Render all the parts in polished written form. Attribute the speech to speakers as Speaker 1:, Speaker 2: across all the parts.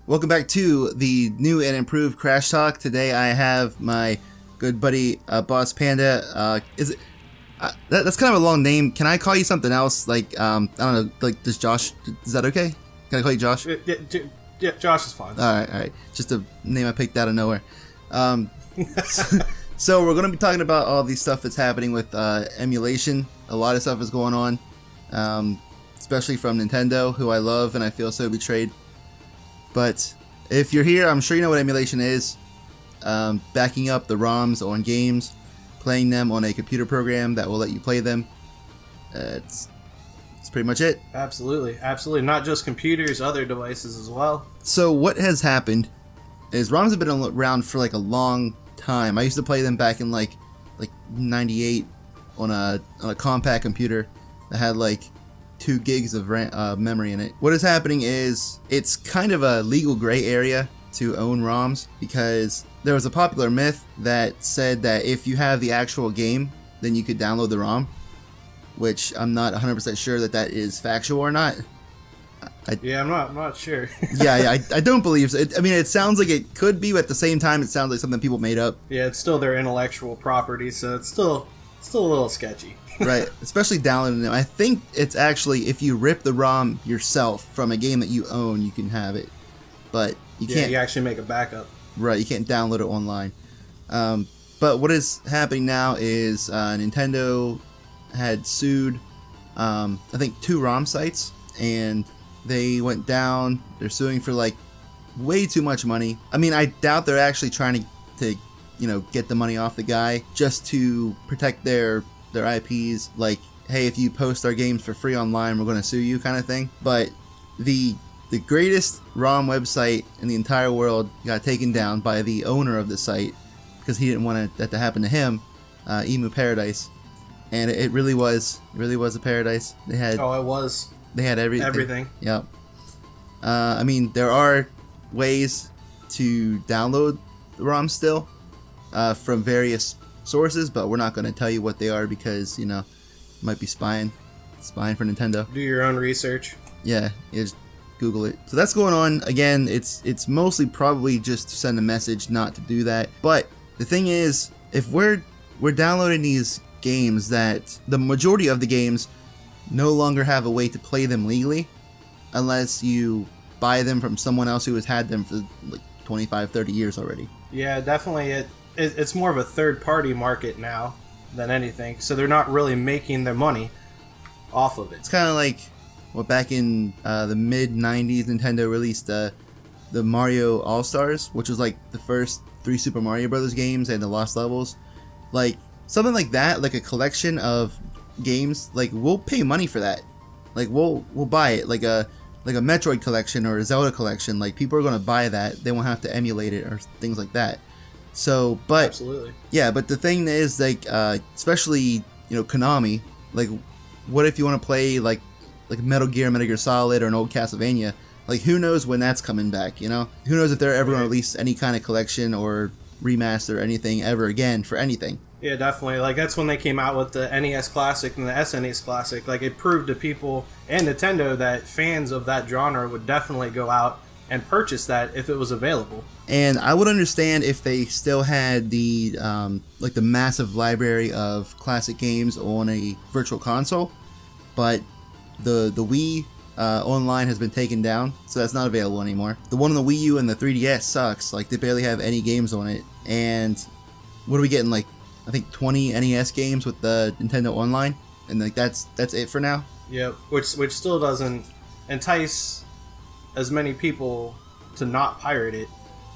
Speaker 1: Welcome back to the new and improved Crash Talk. Today I have my good buddy ABossPanda. That's kind of a long name. Can I call you something else? Like I don't know. Like does Josh? Is that okay? Can I call you Josh?
Speaker 2: Yeah, Josh is fine.
Speaker 1: All right. Just a name I picked out of nowhere. So we're gonna be talking about all the stuff that's happening with emulation. A lot of stuff is going on, especially from Nintendo, who I love and I feel so betrayed. But if you're here, I'm sure you know what emulation is. Backing up the ROMs on games, playing them on a computer program that will let you play them. It's pretty much it.
Speaker 2: Absolutely. Not just computers, other devices as well.
Speaker 1: So what has happened is ROMs have been around for like a long time. I used to play them back in like 98 on a compact computer that had like 2 gigs of memory in it. What is happening is it's kind of a legal gray area to own ROMs, because there was a popular myth that said that if you have the actual game, then you could download the ROM, which I'm not 100% sure that is factual or not.
Speaker 2: I'm not sure.
Speaker 1: I don't believe so. I mean, it sounds like it could be, but at the same time, it sounds like something people made up.
Speaker 2: Yeah, it's still their intellectual property, so it's still a little sketchy.
Speaker 1: Right, especially downloading them. I think it's actually, if you rip the ROM yourself from a game that you own, you can have it. But you can't.
Speaker 2: You actually make a backup.
Speaker 1: Right, you can't download it online. But what is happening now is Nintendo had sued, I think, 2 ROM sites, and they went down. They're suing for like way too much money. I mean, I doubt they're actually trying to get the money off the guy just to protect their IPs, like, hey, if you post our games for free online, we're going to sue you, kind of thing. But the greatest ROM website in the entire world got taken down by the owner of the site because he didn't want that to happen to him, Emuparadise, and it really was a paradise. They had They had everything. Yep. I mean, there are ways to download the ROM still from various sources, but we're not going to tell you what they are because, you might be spying for Nintendo.
Speaker 2: Do your own research.
Speaker 1: Yeah, just Google it. So that's going on. Again, it's mostly probably just to send a message not to do that. But the thing is, if we're downloading these games, that the majority of the games no longer have a way to play them legally unless you buy them from someone else who has had them for like 25, 30 years already.
Speaker 2: Yeah, definitely. It's more of a third-party market now than anything, so they're not really making their money off of it.
Speaker 1: It's kind of like, back in the mid-90s, Nintendo released the Mario All-Stars, which was like the first 3 Super Mario Brothers games and the Lost Levels. Like, something like that, like a collection of games, like, we'll pay money for that. Like, we'll buy it, like a Metroid collection or a Zelda collection. Like, people are going to buy that. They won't have to emulate it or things like that. So, but
Speaker 2: absolutely,
Speaker 1: yeah. But the thing is, like, especially Konami. Like, what if you want to play like Metal Gear Solid, or an old Castlevania? Like, who knows when that's coming back? Who knows if they're ever going to release any kind of collection or remaster or anything ever again for anything?
Speaker 2: Yeah, definitely. Like, that's when they came out with the NES Classic and the SNES Classic. Like, it proved to people and Nintendo that fans of that genre would definitely go out and purchase that if it was available.
Speaker 1: And I would understand if they still had the the massive library of classic games on a virtual console, but the Wii online has been taken down, so that's not available anymore. The one on the Wii U and the 3DS sucks. Like, they barely have any games on it. And what are we getting? Like, I think 20 NES games with the Nintendo Online, and like that's it for now.
Speaker 2: Yep, which still doesn't entice as many people to not pirate it,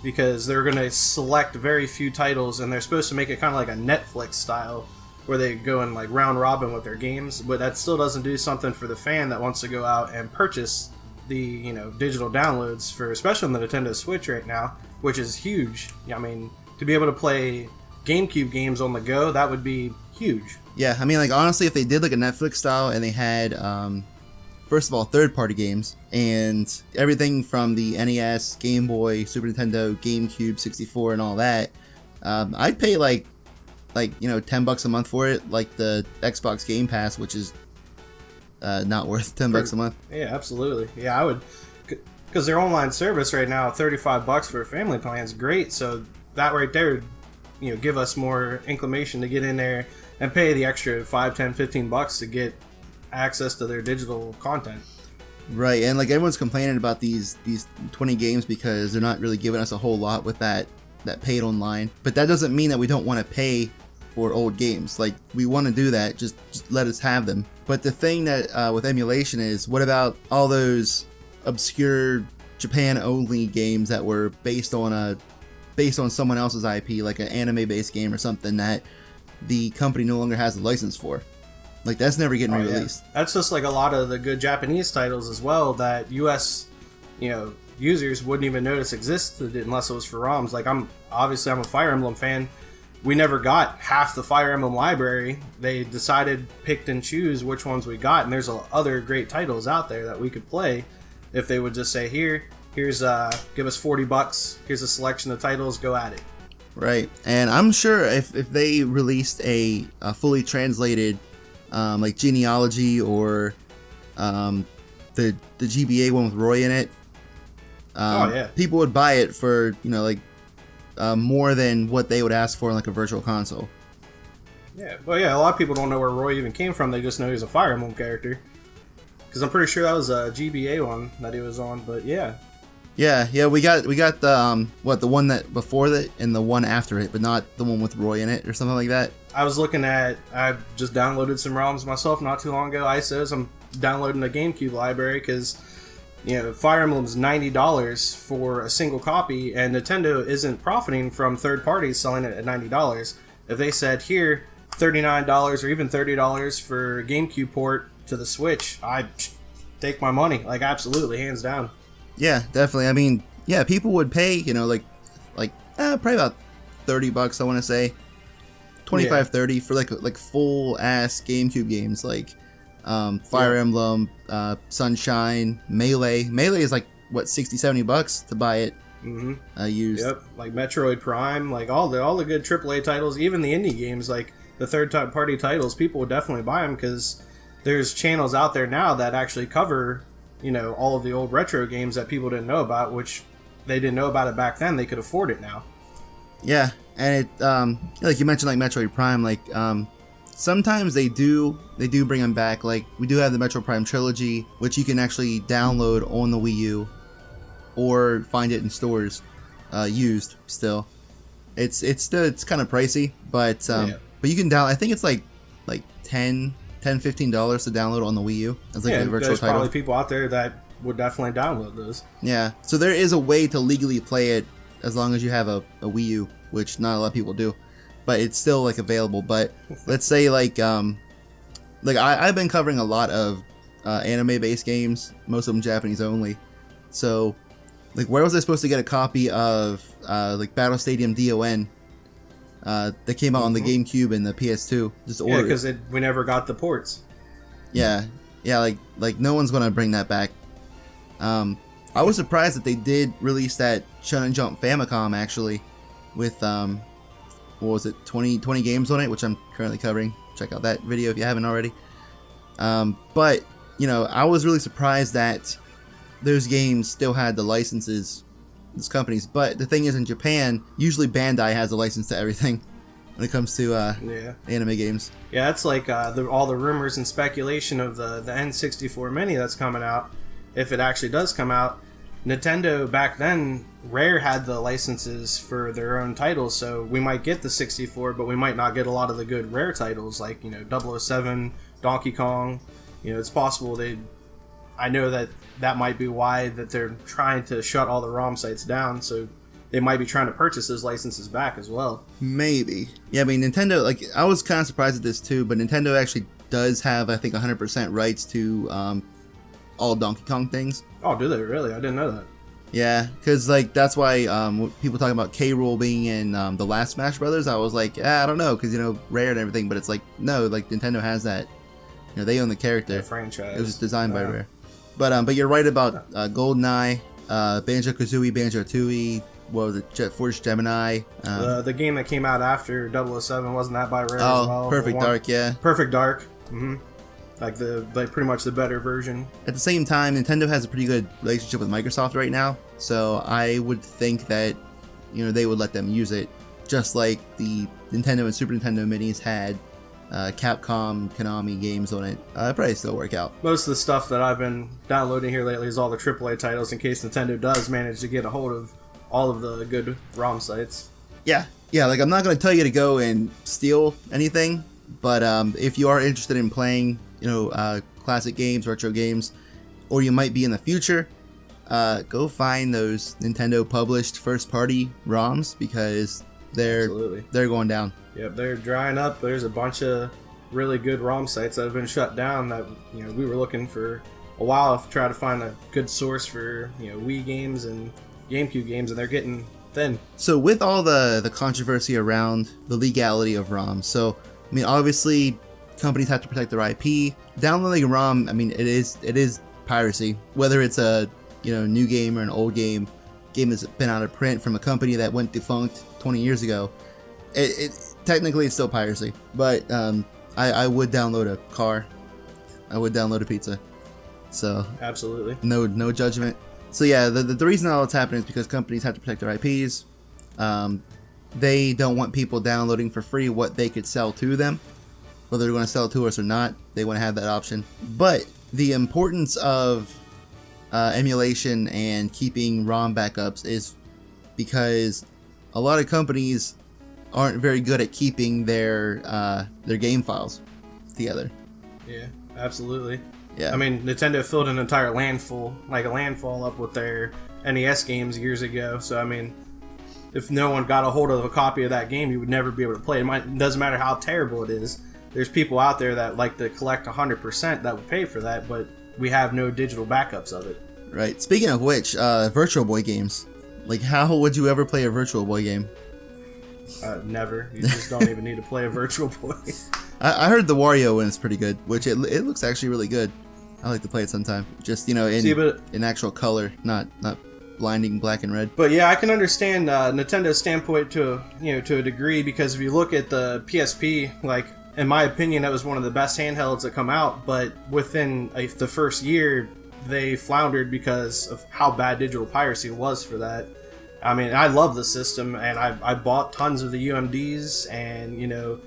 Speaker 2: because they're going to select very few titles, and they're supposed to make it kind of like a Netflix style where they go in like round robin with their games, but that still doesn't do something for the fan that wants to go out and purchase the digital downloads for, especially on the Nintendo Switch right now, which is huge. I mean, to be able to play GameCube games on the go, that would be huge.
Speaker 1: Yeah, I mean, like, honestly, if they did like a Netflix style and they had first of all, third-party games, and everything from the NES, Game Boy, Super Nintendo, GameCube, 64, and all that, I'd pay like $10 a month for it, like the Xbox Game Pass, which is not worth $10 a month.
Speaker 2: Yeah, absolutely. Yeah, I would. Because their online service right now, $35 for a family plan is great. So that right there, give us more inclination to get in there and pay the extra $5, $10, $15 to get access to their digital content.
Speaker 1: Right, and like everyone's complaining about these 20 games because they're not really giving us a whole lot with that paid online. But that doesn't mean that we don't want to pay for old games. Like, we want to do that, just let us have them. But the thing that with emulation is, what about all those obscure Japan only games that were based on someone else's IP, like an anime based game or something that the company no longer has a license for? Like, that's never getting re-released.
Speaker 2: Yeah. That's just like a lot of the good Japanese titles as well that US users wouldn't even notice existed unless it was for ROMs. Like, I'm a Fire Emblem fan. We never got half the Fire Emblem library. They decided, picked and choose which ones we got, and there's other great titles out there that we could play if they would just say, here's give us $40, here's a selection of titles, go at it.
Speaker 1: Right, and I'm sure if they released a fully translated like Genealogy or the GBA one with Roy in it, people would buy it for more than what they would ask for in like a virtual console.
Speaker 2: Yeah, well, yeah, a lot of people don't know where Roy even came from. They just know he's a Fire Emblem character. Because I'm pretty sure that was a GBA one that he was on, but yeah.
Speaker 1: Yeah, we got the the one that before that and the one after it, but not the one with Roy in it or something like that.
Speaker 2: I just downloaded some ROMs myself not too long ago, ISOs. I'm downloading the GameCube library because, Fire Emblem's $90 for a single copy, and Nintendo isn't profiting from third parties selling it at $90. If they said, here, $39 or even $30 for a GameCube port to the Switch, I'd take my money, like, absolutely, hands down.
Speaker 1: Yeah, definitely. I mean, yeah, people would pay, probably about $30, I want to say. 25, 30 for like full ass GameCube games like Fire Emblem, Sunshine, Melee. Melee is like what, $60-$70 to buy it used.
Speaker 2: Yep, like Metroid Prime, like all the good AAA titles, even the indie games, like the third party titles, people would definitely buy them because there's channels out there now that actually cover all of the old retro games that people didn't know about, which they didn't know about it back then. They could afford it now.
Speaker 1: Yeah, and it like you mentioned, like Metroid Prime, like sometimes they do bring them back. Like, we do have the Metroid Prime trilogy, which you can actually download on the Wii U or find it in stores used still. It's kind of pricey, but you can download. I think it's like $10-$15 to download on the Wii U as like a virtual
Speaker 2: there's
Speaker 1: title.
Speaker 2: Probably people out there that would definitely download those.
Speaker 1: Yeah, so there is a way to legally play it as long as you have a Wii U, which not a lot of people do, but it's still like available. But let's say I've been covering a lot of anime based games, most of them Japanese only. So like, where was I supposed to get a copy of like Battle Stadium DON that came out on the GameCube and the PS2? Just order.
Speaker 2: Yeah, because we never got the ports.
Speaker 1: Yeah, like no one's gonna bring that back. I was surprised that they did release that Shonen Jump Famicom actually, with what was it, 20 games on it, which I'm currently covering. Check out that video if you haven't already. But I was really surprised that those games still had the licenses, these companies. But the thing is, in Japan, usually Bandai has a license to everything when it comes to anime games.
Speaker 2: Yeah, that's like all the rumors and speculation of the N64 Mini that's coming out. If it actually does come out, Nintendo back then, Rare had the licenses for their own titles, so we might get the 64, but we might not get a lot of the good Rare titles like 007, Donkey Kong. It's possible I know that might be why that they're trying to shut all the ROM sites down, so they might be trying to purchase those licenses back as well. Maybe.
Speaker 1: Yeah, I mean, Nintendo, like, I was kind of surprised at this too, but Nintendo actually does have, I think, 100% rights to all Donkey Kong things.
Speaker 2: Oh, do they really? I didn't know that.
Speaker 1: Yeah, because like that's why people talking about K. Rool being in the last Smash Brothers, I was like, I don't know, because Rare and everything, but it's like, no, like Nintendo has that. They own the character.
Speaker 2: The franchise.
Speaker 1: It was designed by Rare. But you're right about GoldenEye, Banjo-Kazooie, Banjo-Tooie. What was it? Jet Force Gemini.
Speaker 2: The game that came out after 007, wasn't that by Rare as well?
Speaker 1: Perfect Dark, yeah.
Speaker 2: Perfect Dark. Mm-hmm. like pretty much the better version.
Speaker 1: At the same time, Nintendo has a pretty good relationship with Microsoft right now, so I would think that, you know, they would let them use it, just like the Nintendo and Super Nintendo Minis had Capcom, Konami games on it. It'd probably still work out.
Speaker 2: Most of the stuff that I've been downloading here lately is all the AAA titles, in case Nintendo does manage to get a hold of all of the good ROM sites.
Speaker 1: Yeah, like I'm not going to tell you to go and steal anything, but if you are interested in playing, you know, classic games, retro games, or you might be in the future, go find those Nintendo published first party ROMs, because they're going down.
Speaker 2: Yep, they're drying up. There's a bunch of really good ROM sites that have been shut down that, you know, we were looking for a while to try to find a good source for, you know, Wii games and GameCube games, and they're getting thin. So
Speaker 1: with all the controversy around the legality of ROMs, so I mean, obviously companies have to protect their IP. Downloading a ROM, I mean, it is piracy, whether it's a, you know, new game or an old game that's been out of print from a company that went defunct 20 years ago. It technically it's still piracy, but I would download a car, I would download a pizza, so
Speaker 2: absolutely
Speaker 1: no judgment. So yeah, the reason all that's happening is because companies have to protect their IPs. They don't want people downloading for free what they could sell to them, whether they're going to sell it to us or not. They want to have that option. But the importance of emulation and keeping ROM backups is because a lot of companies aren't very good at keeping their game files together.
Speaker 2: Yeah, absolutely.
Speaker 1: Yeah.
Speaker 2: I mean, Nintendo filled an entire landfall up with their NES games years ago. So I mean, if no one got a hold of a copy of that game, you would never be able to play it. It doesn't matter how terrible it is. There's people out there that like to collect 100% that would pay for that, but we have no digital backups of it.
Speaker 1: Right. Speaking of which, Virtual Boy games. Like, how would you ever play a Virtual Boy game?
Speaker 2: Never. You just don't even need to play a Virtual Boy.
Speaker 1: I heard the Wario one is pretty good, which it looks actually really good. I like to play it sometime. Just, you know, in actual color, not blinding black and red.
Speaker 2: But yeah, I can understand Nintendo's standpoint to a degree, because if you look at the PSP, like, in my opinion, that was one of the best handhelds that come out, but within the first year, they floundered because of how bad digital piracy was for that. I mean, I love the system, and I bought tons of the UMDs, and, you know,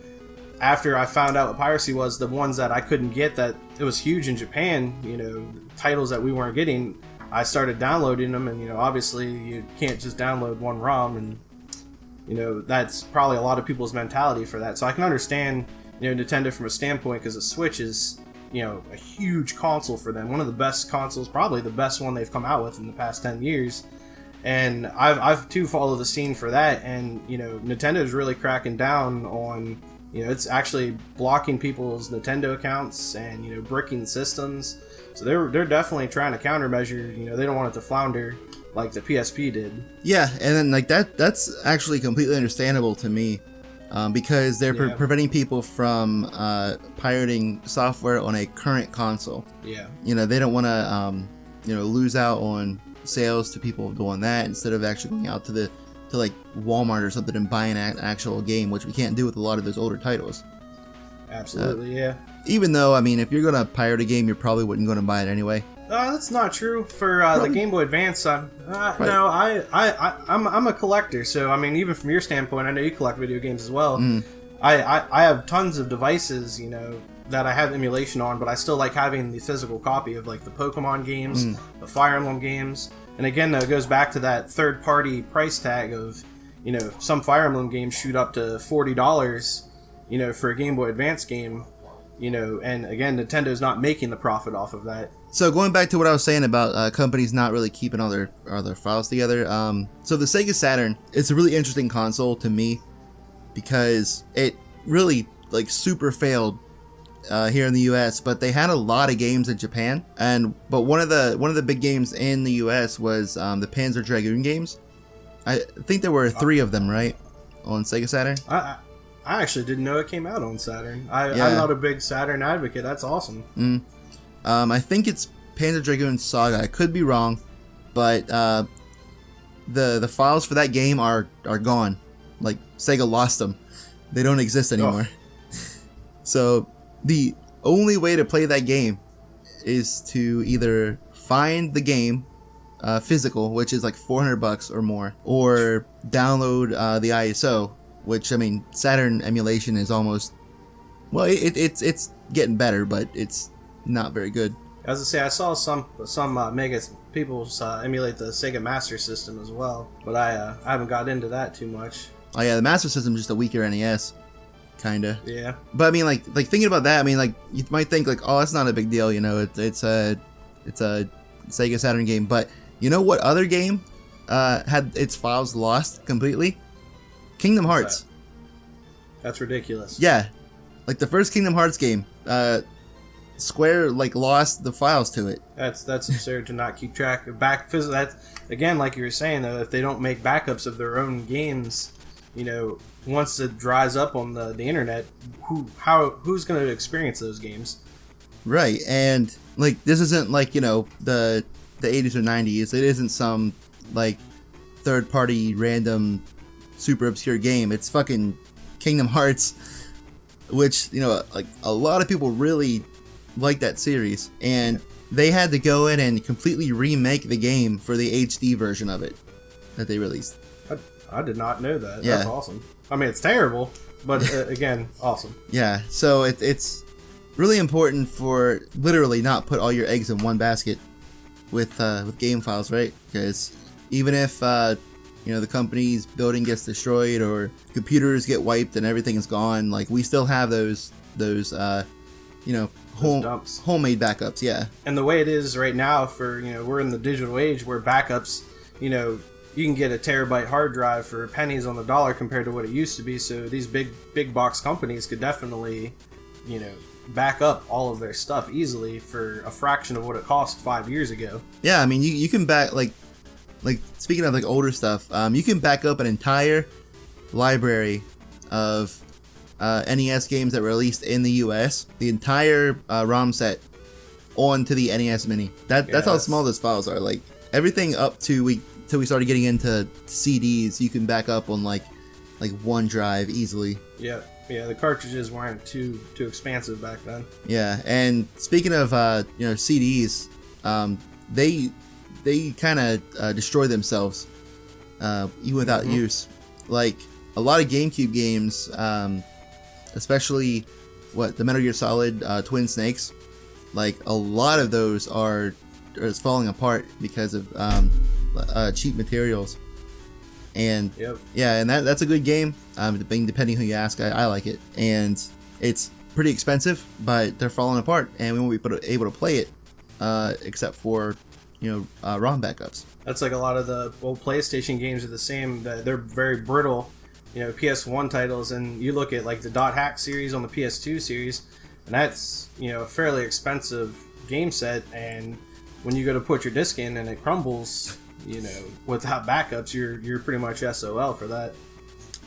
Speaker 2: after I found out what piracy was, the ones that I couldn't get, that it was huge in Japan, you know, titles that we weren't getting, I started downloading them, and, you know, obviously you can't just download one ROM, and, you know, that's probably a lot of people's mentality for that. So I can understand, you know, Nintendo from a standpoint, because the Switch is, you know, a huge console for them, one of the best consoles, probably the best one they've come out with in the past 10 years. And I've too followed the scene for that, and, you know, Nintendo's really cracking down on, you know, it's actually blocking people's Nintendo accounts and, you know, bricking systems. So they're definitely trying to countermeasure. You know, they don't want it to flounder like the PSP did.
Speaker 1: Yeah, and then like that's actually completely understandable to me, because they're preventing people from pirating software on a current console.
Speaker 2: Yeah.
Speaker 1: You know, they don't want to you know, lose out on sales to people doing that, instead of actually going out to like Walmart or something and buying an actual game, which we can't do with a lot of those older titles.
Speaker 2: Absolutely, yeah.
Speaker 1: Even though, I mean, if you're gonna pirate a game, you're probably wouldn't going to buy it anyway.
Speaker 2: That's not true for the Game Boy Advance. Right. No, I'm a collector, so I mean, even from your standpoint, I know you collect video games as well. I have tons of devices, you know, that I have emulation on, but I still like having the physical copy of, like, the Pokemon games, the Fire Emblem games. And again, though, it goes back to that third-party price tag of, you know, some Fire Emblem games shoot up to $40, you know, for a Game Boy Advance game, you know, and again, Nintendo's not making the profit off of that.
Speaker 1: So going back to what I was saying about companies not really keeping all their files together, so the Sega Saturn, it's a really interesting console to me, because it really, like, super failed here in the U.S., but they had a lot of games in Japan, but one of the big games in the U.S. was the Panzer Dragoon games. I think there were 3 of them, right, on Sega Saturn.
Speaker 2: I actually didn't know it came out on Saturn. I'm not a big Saturn advocate. That's awesome.
Speaker 1: I think it's Panzer Dragoon Saga. I could be wrong, but the files for that game are gone. Like, Sega lost them. They don't exist anymore. So the only way to play that game is to either find the game physical, which is like $400 or more, or download the ISO, which, I mean, Saturn emulation is almost, well, it's getting better, but it's not very good.
Speaker 2: As I say, I saw some mega people emulate the Sega Master System as well, but I haven't got into that too much.
Speaker 1: Oh yeah, the Master System is just a weaker NES, kinda.
Speaker 2: Yeah.
Speaker 1: But I mean, like thinking about that, I mean, like you might think like, oh, that's not a big deal, you know, it's a Sega Saturn game, but you know what other game had its files lost completely? Kingdom Hearts.
Speaker 2: That's ridiculous.
Speaker 1: Yeah, like the first Kingdom Hearts game, Square like lost the files to it.
Speaker 2: That's absurd to not keep track of That's again, like you were saying though, if they don't make backups of their own games, you know, once it dries up on the internet, who's going to experience those games?
Speaker 1: Right, and like this isn't like, you know, the 80s or 90s. It isn't some like third party random super obscure game. It's fucking Kingdom Hearts, which, you know, like a lot of people really like that series, and they had to go in and completely remake the game for the HD version of it that they released.
Speaker 2: I did not know that.
Speaker 1: Yeah.
Speaker 2: That's awesome. I mean, it's terrible, but again, awesome.
Speaker 1: Yeah, so it's really important for literally not put all your eggs in one basket with game files, right? Because even if you know, the company's building gets destroyed or computers get wiped and everything is gone, like we still have those you know, homemade backups. Yeah.
Speaker 2: And the way it is right now, for, you know, we're in the digital age where backups, you know, you can get a terabyte hard drive for pennies on the dollar compared to what it used to be. So these big box companies could definitely, you know, back up all of their stuff easily for a fraction of what it cost 5 years ago.
Speaker 1: Yeah, I mean, you can back like speaking of like older stuff, you can back up an entire library of NES games that were released in the US, the entire ROM set onto the NES Mini. That's how small those files are. Like everything up to till we started getting into CDs, you can back up on like one drive easily.
Speaker 2: Yeah, the cartridges weren't too expansive back then.
Speaker 1: Yeah, and speaking of you know, CDs, they kind of destroy themselves even without use. Like a lot of GameCube games, especially the Metal Gear Solid Twin Snakes, like a lot of those are falling apart because of cheap materials. And yeah, and that's a good game. Depending who you ask, I like it, and it's pretty expensive, but they're falling apart, and we won't be able to play it except for, you know, ROM backups.
Speaker 2: That's like a lot of the old PlayStation games are the same. They're very brittle, you know, PS1 titles, and you look at like the Dot Hack series on the PS2 series, and that's, you know, a fairly expensive game set, and when you go to put your disc in and it crumbles, you know, without backups, you're pretty much SOL for that.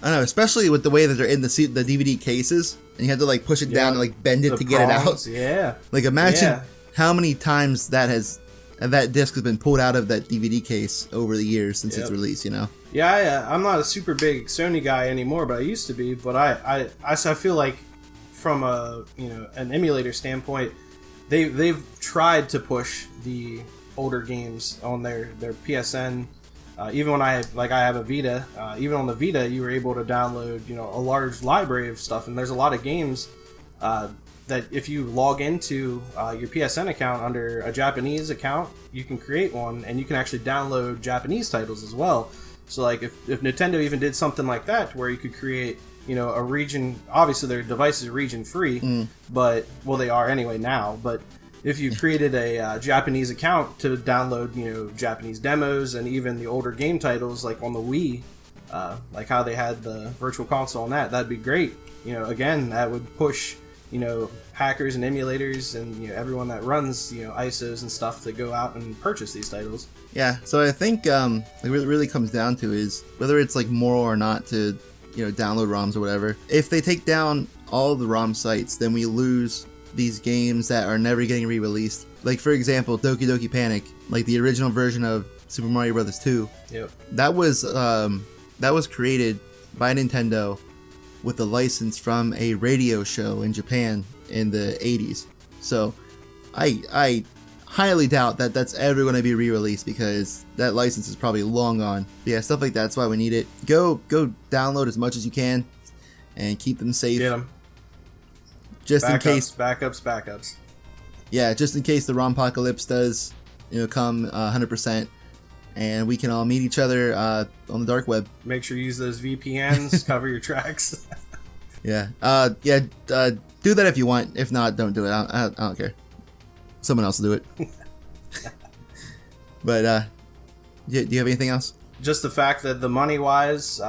Speaker 1: I know, especially with the way that they're in the DVD cases, and you have to like push it down and like bend it to get it out.
Speaker 2: Yeah.
Speaker 1: Like imagine how many times that disc has been pulled out of that DVD case over the years since its release, you know?
Speaker 2: Yeah, I'm not a super big Sony guy anymore, but I used to be. But I feel like from a, you know, an emulator standpoint, they've tried to push the older games on their PSN. Even when I have a Vita, even on the Vita, you were able to download, you know, a large library of stuff, and there's a lot of games that if you log into your PSN account under a Japanese account, you can create one, and you can actually download Japanese titles as well. So like if Nintendo even did something like that, where you could create, you know, a region, obviously their devices are region free, but, well, they are anyway now, but if you created a Japanese account to download, you know, Japanese demos and even the older game titles, like on the Wii, like how they had the Virtual Console on that'd be great. You know, again, that would push, you know, hackers and emulators and, you know, everyone that runs, you know, ISOs and stuff to go out and purchase these titles.
Speaker 1: Yeah, so I think like what it really comes down to is whether it's like moral or not to, you know, download ROMs or whatever. If they take down all the ROM sites, then we lose these games that are never getting re-released. Like for example, Doki Doki Panic, like the original version of Super Mario Bros. 2.
Speaker 2: Yep.
Speaker 1: That was created by Nintendo with a license from a radio show in Japan, in the 80s. So I highly doubt that that's ever going to be re-released because that license is probably long gone. But yeah, stuff like that's why we need it. Go download as much as you can and keep them safe.
Speaker 2: Get them.
Speaker 1: Just
Speaker 2: backups,
Speaker 1: in case.
Speaker 2: Backups.
Speaker 1: Yeah, just in case the Rompocalypse does, come 100%, and we can all meet each other on the dark web.
Speaker 2: Make sure you use those VPNs. Cover your tracks.
Speaker 1: Yeah. Do that if you want. If not, don't do it. I don't care. Someone else will do it. But do you have anything else?
Speaker 2: Just the fact that the money wise,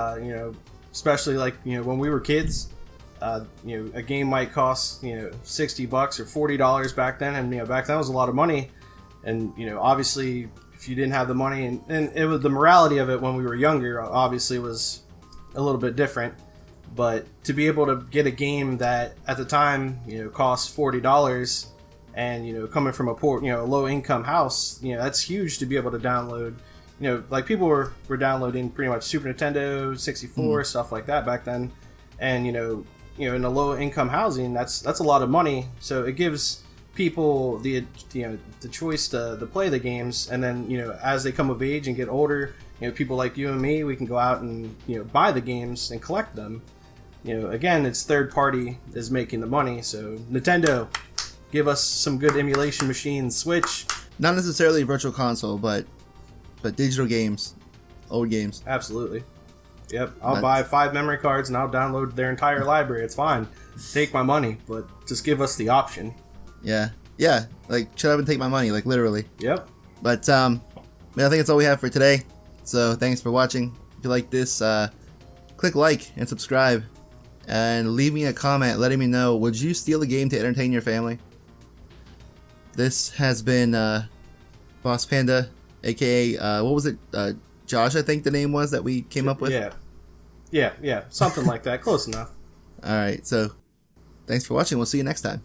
Speaker 2: especially like when we were kids, a game might cost $60 or $40 back then, and back then was a lot of money, and obviously if you didn't have the money, and it was the morality of it when we were younger, obviously was a little bit different. But to be able to get a game that at the time cost $40, and coming from a poor low income house, that's huge to be able to download. Like people were downloading pretty much Super Nintendo 64 stuff like that back then, and in a low income housing, that's a lot of money. So it gives people the choice to play the games, and then as they come of age and get older, people like you and me, we can go out and buy the games and collect them. Again, it's third party is making the money. So Nintendo, give us some good emulation machines. Switch,
Speaker 1: not necessarily virtual console, but digital games, old games.
Speaker 2: Absolutely. Yep, I'll buy 5 memory cards and I'll download their entire library. It's fine. Take my money, but just give us the option.
Speaker 1: Yeah. Like, shut up and take my money, like literally.
Speaker 2: Yep.
Speaker 1: But I think that's all we have for today. So thanks for watching. If you like this, click like and subscribe, and leave me a comment letting me know, would you steal a game to entertain your family? This has been ABossPanda, aka what was it? Josh, I think the name was that we came up with.
Speaker 2: Yeah, something like that. Close enough.
Speaker 1: All right, so thanks for watching. We'll see you next time.